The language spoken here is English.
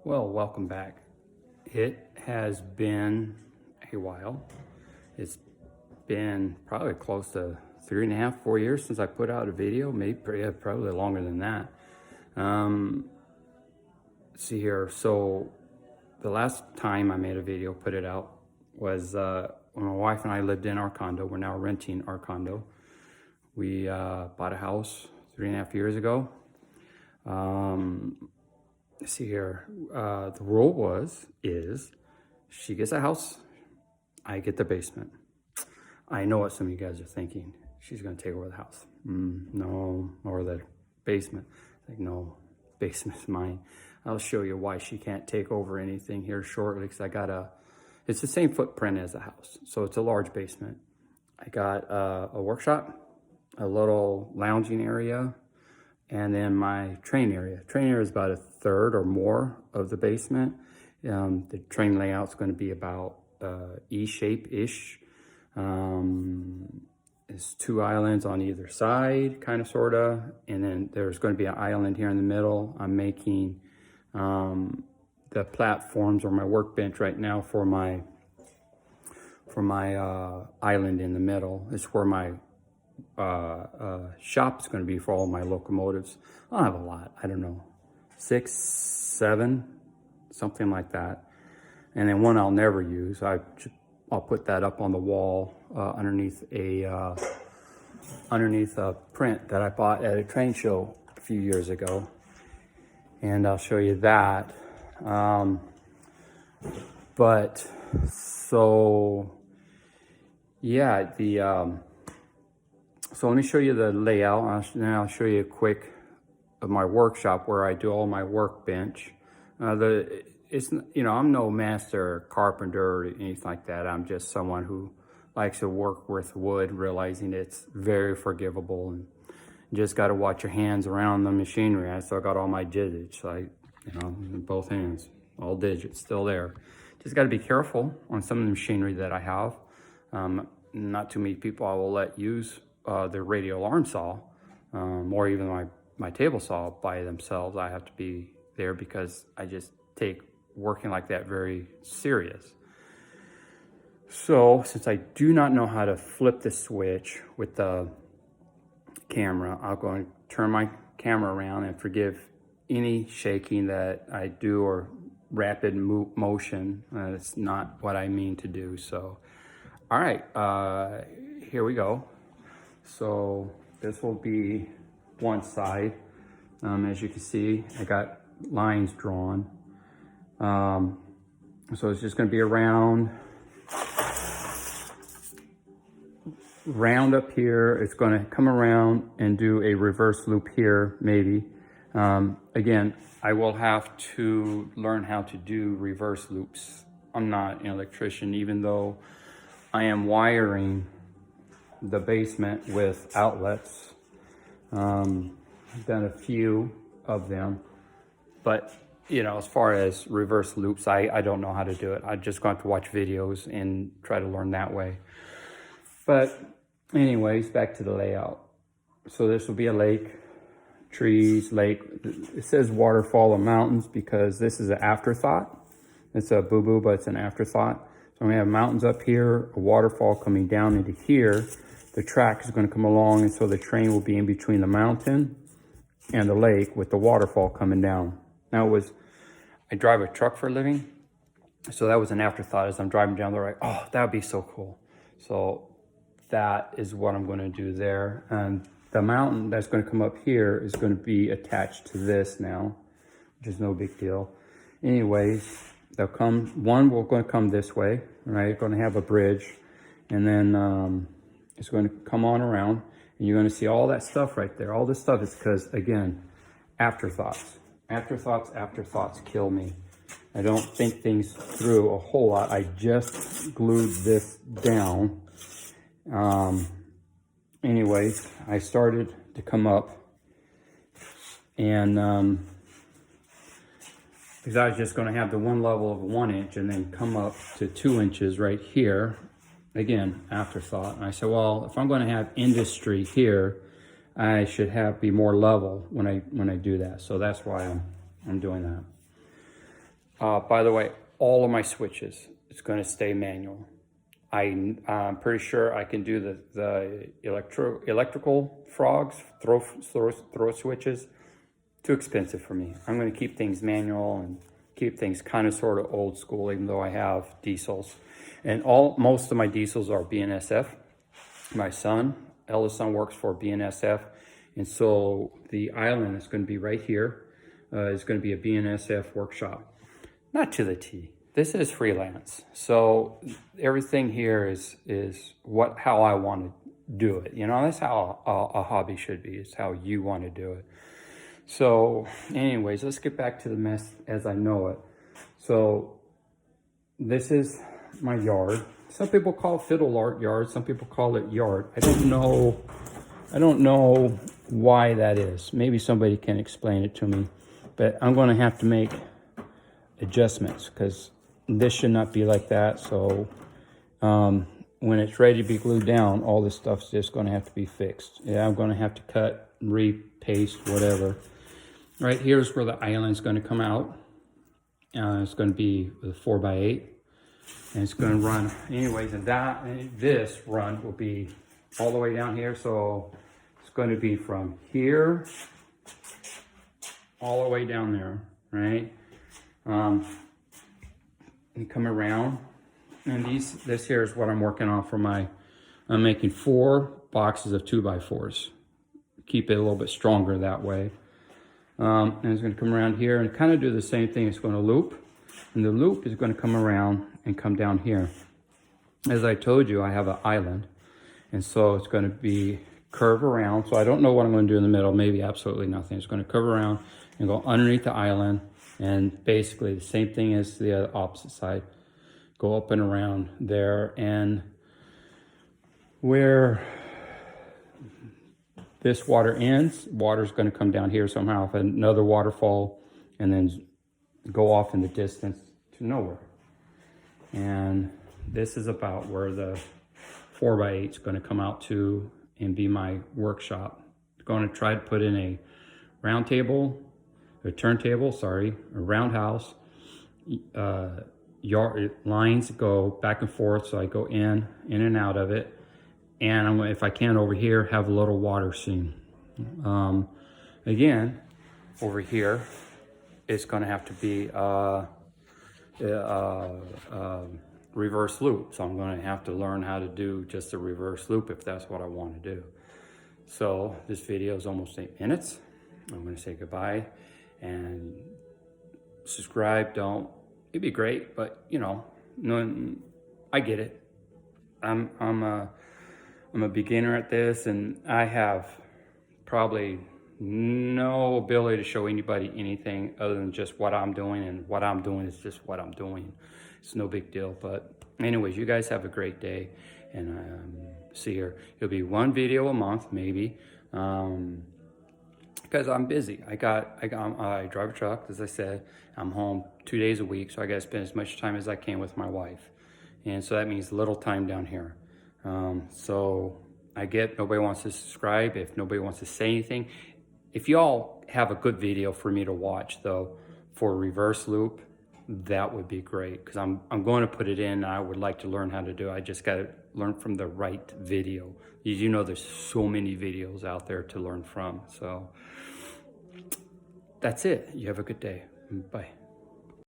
Well, welcome back. It has been a while. It's been probably close to 3.5, 4 years since I put out a video, maybe probably longer than that. See here, so the last time I made a video, put it out, was when my wife and I lived in our condo. We're now renting our condo. We bought a house 3.5 years ago. See here, the rule is she gets a house, I get the basement. I know what some of you guys are thinking. She's gonna take over the house. No, or the basement. Like, no, basement's mine. I'll show you why she can't take over anything here shortly, because it's the same footprint as the house. So it's a large basement. I got a workshop, a little lounging area, and then my train area. Train area is about a third or more of the basement. The train layout is going to be about E-shape-ish. There's 2 islands on either side, kind of, sort of. And then there's going to be an island here in the middle. I'm making the platforms or my workbench right now for my island in the middle. It's where my shop's going to be for all my locomotives. I don't have a lot. I don't know, 6, 7, something like that. And then one I'll never use. I'll put that up on the wall underneath a print that I bought at a train show a few years ago, and I'll show you that. But so yeah, so let me show you the layout, and then I'll show you a quick of my workshop where I do all my workbench. I'm no master carpenter or anything like that. I'm just someone who likes to work with wood, realizing it's very forgivable, and you just got to watch your hands around the machinery. I still got all my digits, in both hands, all digits still there. Just got to be careful on some of the machinery that I have. Not too many people I will let use their radial arm saw, or even my table saw by themselves. I have to be there because I just take working like that very serious. So since I do not know how to flip the switch with the camera, I'll go and turn my camera around, and forgive any shaking that I do or rapid motion. It's not what I mean to do. So, all right, here we go. So this will be one side. As you can see, I got lines drawn. So it's just going to be a round up here. It's going to come around and do a reverse loop here, maybe. Again, I will have to learn how to do reverse loops. I'm not an electrician, even though I am wiring the basement with outlets. I've done a few of them, but as far as reverse loops, I don't know how to do it. I just going to watch videos and try to learn that way. But anyways, back to the layout. So this will be a lake, trees, lake. It says waterfall or mountains because this is an afterthought. It's a boo-boo, but it's an afterthought. So we have mountains up here, a waterfall coming down into here. The track is going to come along, and so the train will be in between the mountain and the lake with the waterfall coming down. Now I drive a truck for a living, so that was an afterthought as I'm driving down the road. Oh, that would be so cool. So that is what I'm going to do there. And the mountain that's going to come up here is going to be attached to this now, which is no big deal. Anyways, we're going to come this way, right? Going to have a bridge, and then it's going to come on around, and you're going to see all that stuff right there. All this stuff is because, again, afterthoughts. Afterthoughts kill me. I don't think things through a whole lot. I just glued this down. Anyways, I started to come up, and because I was just going to have the one level of 1 inch and then come up to 2 inches right here. Again, afterthought. And I said, well, if I'm going to have industry here, I should be more level when I do that. So that's why I'm doing that. By the way, all of my switches, it's going to stay manual. I'm pretty sure I can do the electrical frogs, throw switches. Too expensive for me. I'm going to keep things manual and keep things kind of sort of old school, even though I have diesels. And most of my diesels are BNSF. My son, eldest son, works for BNSF. And so the island is going to be right here. It's going to be a BNSF workshop. Not to the T. This is freelance. So everything here is how I want to do it. You know, that's how a hobby should be. It's how you want to do it. So anyways, let's get back to the mess as I know it. So this is my yard. Some people call it fiddle art yard. Some people call it yard. I don't know why that is. Maybe somebody can explain it to me. But I'm going to have to make adjustments because this should not be like that. So when it's ready to be glued down, all this stuff's just going to have to be fixed. Yeah, I'm going to have to cut, repaste, whatever. Right here's where the island's going to come out. It's going to be with a 4x8. And it's going to run anyways. And this run will be all the way down here. So it's going to be from here all the way down there, right? And come around. And this here is what I'm working on for I'm making 4 boxes of 2x4s. Keep it a little bit stronger that way. And it's going to come around here and kind of do the same thing. It's going to loop, and the loop is going to come around and come down here. As I told you, I have an island, and so it's going to be curve around. So I don't know what I'm going to do in the middle. Maybe absolutely nothing. It's going to curve around and go underneath the island, and basically the same thing as the opposite side. Go up and around there, and where this water ends, water's going to come down here somehow, another waterfall, and then go off in the distance to nowhere. And this is about where the 4x8 is going to come out to and be my workshop. I'm going to try to put in a turntable, a roundhouse. Yard lines go back and forth, so I go in and out of it. And I'm going, if I can, over here, have a little water scene. Again, over here, it's going to have to be reverse loop. So I'm going to have to learn how to do just a reverse loop if that's what I want to do. So this video is almost 8 minutes. I'm going to say goodbye and subscribe. It'd be great, but you know, no, I get it. I'm a beginner at this, and I have probably no ability to show anybody anything other than just what I'm doing, and what I'm doing is just what I'm doing. It's no big deal. But anyways, you guys have a great day, and see here. It'll be 1 video a month, maybe, because I'm busy. I drive a truck, as I said. I'm home 2 days a week, so I got to spend as much time as I can with my wife, and so that means little time down here. So I get nobody wants to subscribe, if nobody wants to say anything. If y'all have a good video for me to watch though, for reverse loop, that would be great, because I'm going to put it in. I would like to learn how to do it. I just got to learn from the right video. You know, there's so many videos out there to learn from. So that's it. You have a good day. Bye.